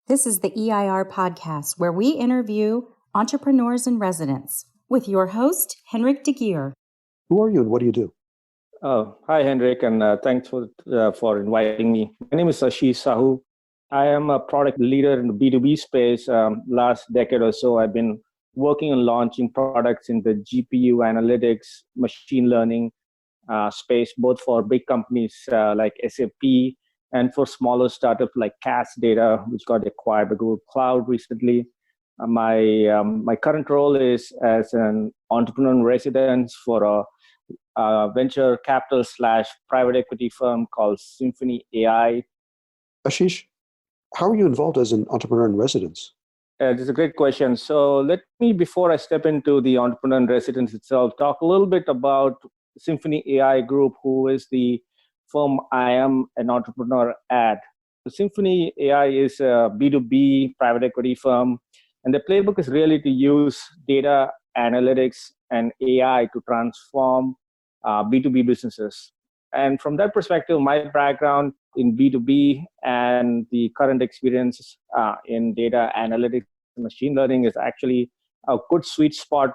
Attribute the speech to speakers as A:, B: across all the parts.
A: This is the EIR Podcast, where we interview entrepreneurs in residence with your host, Henrik de Geer.
B: Who are you and what do you do?
C: Hi, Henrik, and thanks for inviting me. My name is Ashish Sahu. I am a product leader in the B2B space. Last decade or so, I've been working on launching products in the GPU analytics, machine learning space, both for big companies like SAP and for smaller startups like CAS Data, which got acquired by Google Cloud recently. My current role is as an entrepreneur in residence for a venture capital / private equity firm called Symphony AI.
B: Ashish, how are you involved as an entrepreneur in residence?
C: This is a great question. So let me, before I step into the entrepreneur in residence itself, talk a little bit about Symphony AI Group, who is the firm I am an entrepreneur at. Symphony AI is a B2B private equity firm, and the playbook is really to use data analytics and AI to transform B2B businesses. And from that perspective, my background in B2B and the current experience in data analytics and machine learning is actually a good sweet spot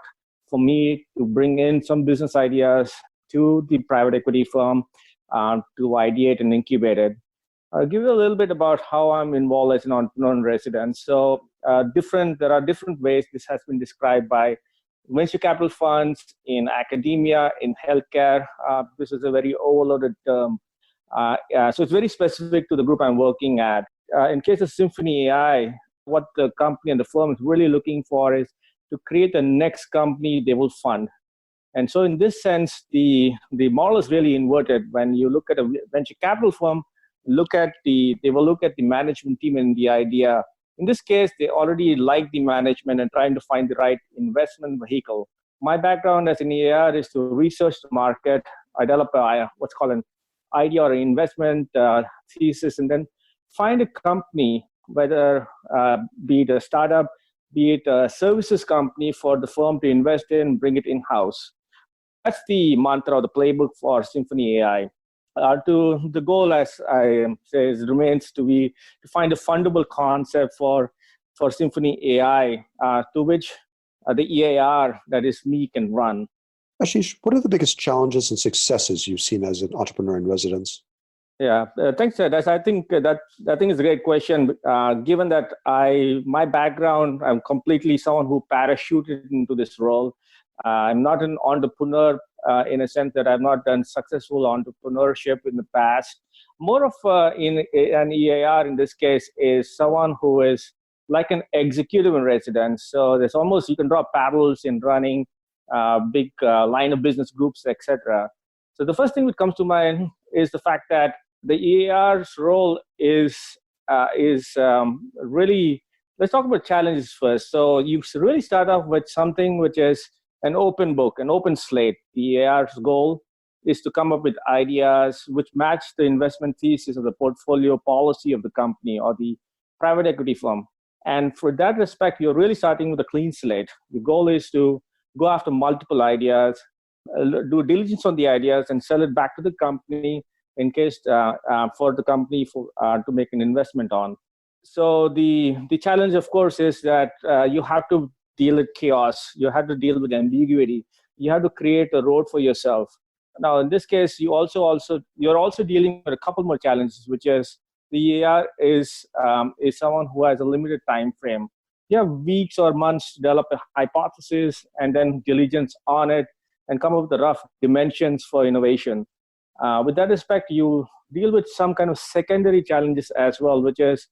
C: for me to bring in some business ideas to the private equity firm to ideate and incubate it. I'll give you a little bit about how I'm involved as an entrepreneur in residence. So there are different ways this has been described by venture capital funds, in academia, in healthcare. This is a very overloaded term. So it's very specific to the group I'm working at. In case of Symphony AI, what the company and the firm is really looking for is to create the next company they will fund. And so in this sense, the model is really inverted. When you look at a venture capital firm, they will look at the management team and the idea. In this case, they already like the management and trying to find the right investment vehicle. My background as an EIR is to research the market. I develop what's called an idea or investment thesis, and then find a company, whether be it a startup, be it a services company, for the firm to invest in, bring it in-house. That's the mantra or the playbook for Symphony AI. The goal, as I say, remains to find a fundable concept for Symphony AI, to which the EIR, that is me, can run.
B: Ashish, what are the biggest challenges and successes you've seen as an entrepreneur in residence?
C: Yeah, thanks, Ed. I think that is a great question. Given that my background, I'm completely someone who parachuted into this role. I'm not an entrepreneur in a sense that I've not done successful entrepreneurship in the past. More of in an EIR in this case is someone who is like an executive in residence. So there's almost, you can draw parallels in running big line of business groups, etc. So the first thing that comes to mind is the fact that the EIR's role is really, let's talk about challenges first. So you really start off with something which is an open book, an open slate. The EIR's goal is to come up with ideas which match the investment thesis of the portfolio policy of the company or the private equity firm. And for that respect, you're really starting with a clean slate. The goal is to go after multiple ideas, do diligence on the ideas, and sell it back to the company in case for the company to make an investment on. So the challenge, of course, is that you have to deal with chaos. You have to deal with ambiguity. You have to create a road for yourself. Now, in this case, you're also dealing with a couple more challenges, which is the EIR is someone who has a limited time frame. You have weeks or months to develop a hypothesis and then diligence on it and come up with the rough dimensions for innovation. With that respect, you deal with some kind of secondary challenges as well, which is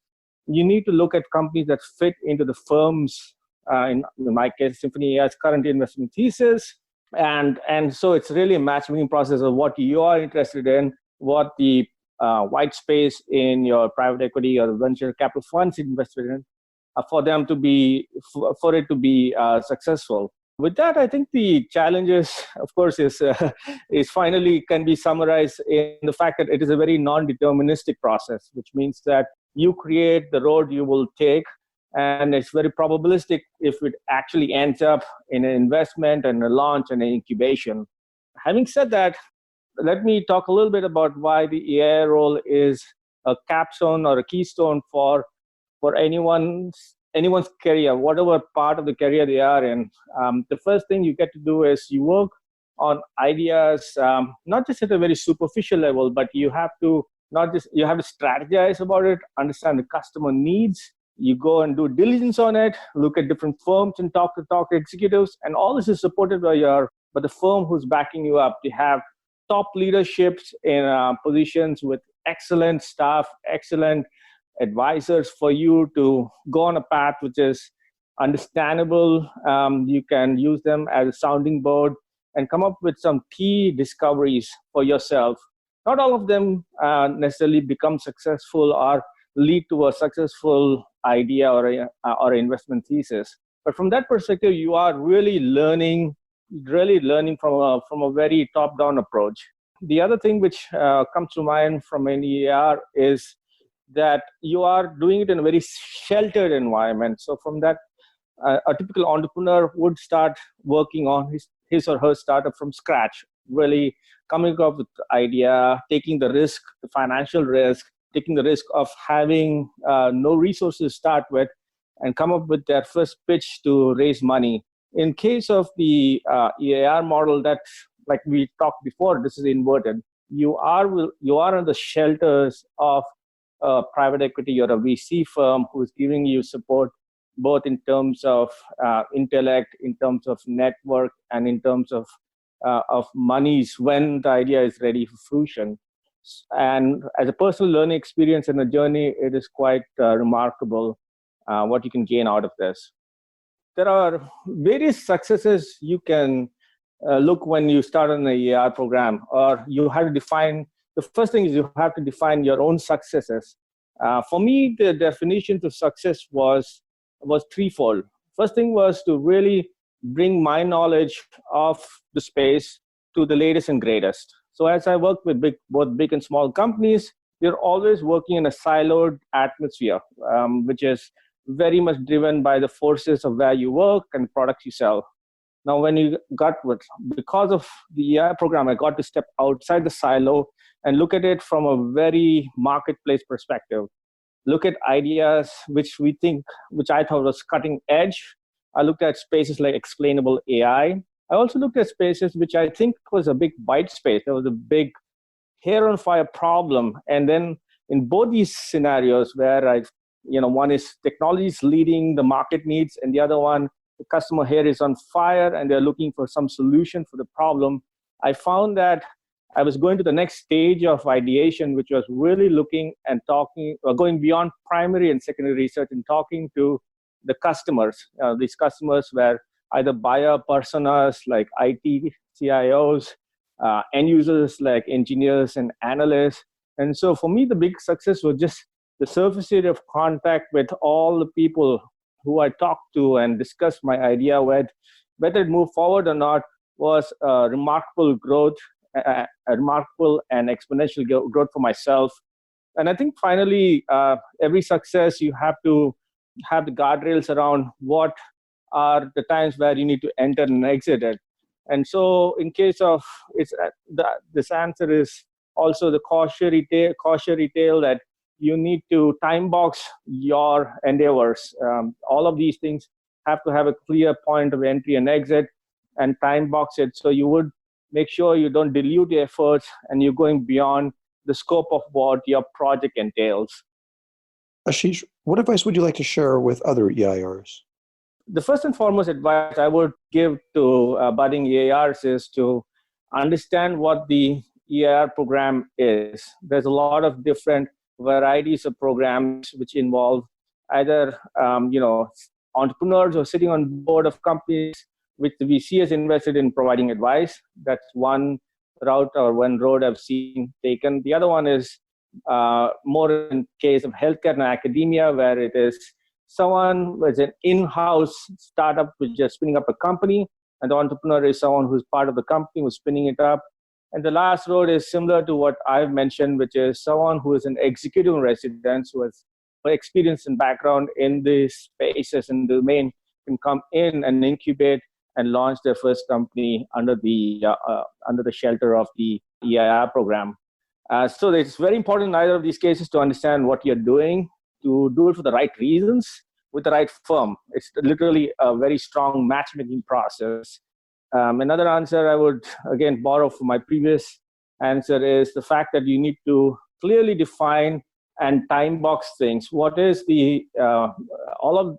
C: you need to look at companies that fit into the firm's, in my case, Symphony AI's current investment thesis. And so it's really a matchmaking process of what you are interested in, what the white space in your private equity or venture capital funds invested in, for it to be successful. With that, I think the challenges, of course, is finally can be summarized in the fact that it is a very non-deterministic process, which means that you create the road you will take, and it's very probabilistic if it actually ends up in an investment and a launch and an incubation. Having said that, let me talk a little bit about why the EIR role is a capstone or a keystone for for anyone's career, whatever part of the career they are in. The first thing you get to do is you work on ideas, not just at a very superficial level, but you have to strategize about it, understand the customer needs. You go and do diligence on it, look at different firms and talk to executives, and all this is supported by the firm who's backing you up. They have top leaderships in positions with excellent staff, excellent advisors for you to go on a path which is understandable. You can use them as a sounding board and come up with some key discoveries for yourself. Not all of them necessarily become successful or lead to a successful idea or investment thesis. But from that perspective, you are really learning from a very top-down approach. The other thing which comes to mind from an EIR is that you are doing it in a very sheltered environment. So from that, a typical entrepreneur would start working on his or her startup from scratch, really coming up with the idea, taking the risk, the financial risk, taking the risk of having no resources to start with, and come up with their first pitch to raise money. In case of the EIR model, that, like we talked before, this is inverted. You are in the shelters of private equity or a VC firm who is giving you support, both in terms of intellect, in terms of network, and in terms of monies when the idea is ready for fruition. And as a personal learning experience and a journey, it is quite remarkable what you can gain out of this. There are various successes you can look when you start on the EIR program, or you have to define. The first thing is you have to define your own successes. For me, the definition to success was threefold. First thing was to really bring my knowledge of the space to the latest and greatest. So as I work with both big and small companies, you're always working in a siloed atmosphere, which is very much driven by the forces of where you work and products you sell. Now, because of the EIR program, I got to step outside the silo and look at it from a very marketplace perspective. Look at ideas which I thought was cutting edge. I looked at spaces like explainable AI. I also looked at spaces which I think was a big white space. There was a big hair on fire problem. And then in both these scenarios where one is technology is leading the market needs, and the other one, the customer hair is on fire and they're looking for some solution for the problem, I found that I was going to the next stage of ideation, which was really looking and talking, going beyond primary and secondary research and talking to the customers. These customers were either buyer personas like IT, CIOs, end users like engineers and analysts. And so for me, the big success was just the surface area of contact with all the people who I talked to and discussed my idea with. Whether it moved forward or not was a remarkable growth, a remarkable and exponential growth for myself. And I think finally, every success, you have to have the guardrails around what are the times where you need to enter and exit it. And so in case of this answer is also the cautionary tale that you need to time box your endeavors. All of these things have to have a clear point of entry and exit, and time box it so you would make sure you don't dilute your efforts and you're going beyond the scope of what your project entails.
B: Ashish, what advice would you like to share with other EIRs?
C: The first and foremost advice I would give to budding EIRs is to understand what the EIR program is. There's a lot of different varieties of programs which involve either entrepreneurs who are sitting on board of companies which the VC has invested in providing advice. That's one route or one road I've seen taken. The other one is more in case of healthcare and academia, where it is someone with an in-house startup which is spinning up a company, and the entrepreneur is someone who's part of the company who's spinning it up. And the last road is similar to what I've mentioned, which is someone who is an executive in residence who has experience and background in these spaces and domain, can come in and incubate and launch their first company under the shelter of the EIR program. So it's very important in either of these cases to understand what you're doing, to do it for the right reasons with the right firm. It's literally a very strong matchmaking process. Another answer I would, again, borrow from my previous answer is the fact that you need to clearly define and time box things. What is the all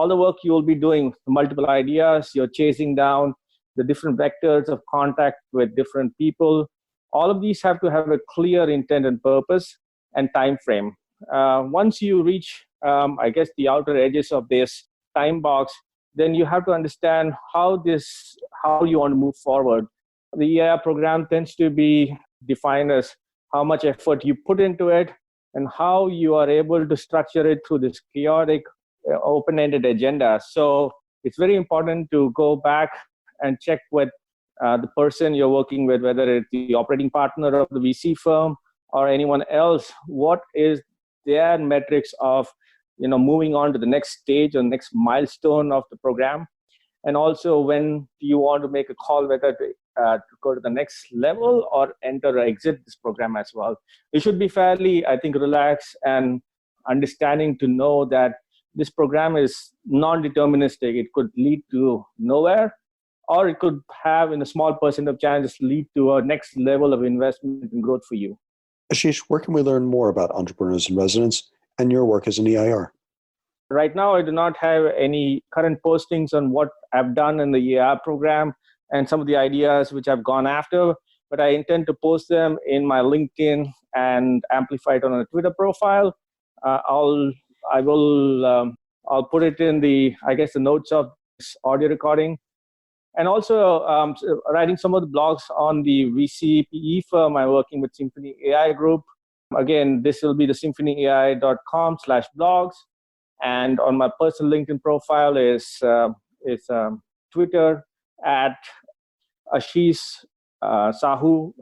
C: the work you will be doing, multiple ideas you're chasing down, the different vectors of contact with different people. All of these have to have a clear intent and purpose and time frame. Once you reach, I guess, the outer edges of this time box, then you have to understand how you want to move forward. The EIR program tends to be defined as how much effort you put into it and how you are able to structure it through this chaotic, open-ended agenda. So it's very important to go back and check with the person you're working with, whether it's the operating partner of the VC firm or anyone else, what is their metrics of moving on to the next stage or next milestone of the program. And also, when you want to make a call whether to go to the next level or enter or exit this program as well. You should be fairly, I think, relaxed and understanding to know that this program is non-deterministic. It could lead to nowhere, or it could have, in a small percent of chances, lead to a next level of investment and growth for you.
B: Ashish, where can we learn more about Entrepreneurs in Residence and your work as an EIR?
C: Right now, I do not have any current postings on what I've done in the EIR program and some of the ideas which I've gone after, but I intend to post them in my LinkedIn and amplify it on a Twitter profile. I'll put it in the notes of this audio recording. And also writing some of the blogs on the VC PE firm I'm working with, Symphony AI Group. Again, this will be the symphonyai.com/blogs. And on my personal LinkedIn profile is Twitter at Ashish Sahu.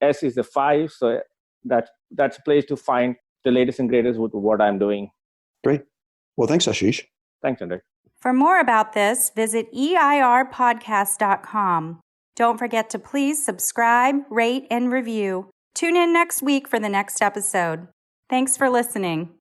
C: S is the 5, so that's a place to find the latest and greatest with what I'm doing.
B: Great. Well, thanks, Ashish.
C: Thanks, Andre.
A: For more about this, visit EIRpodcast.com. Don't forget to please subscribe, rate, and review. Tune in next week for the next episode. Thanks for listening.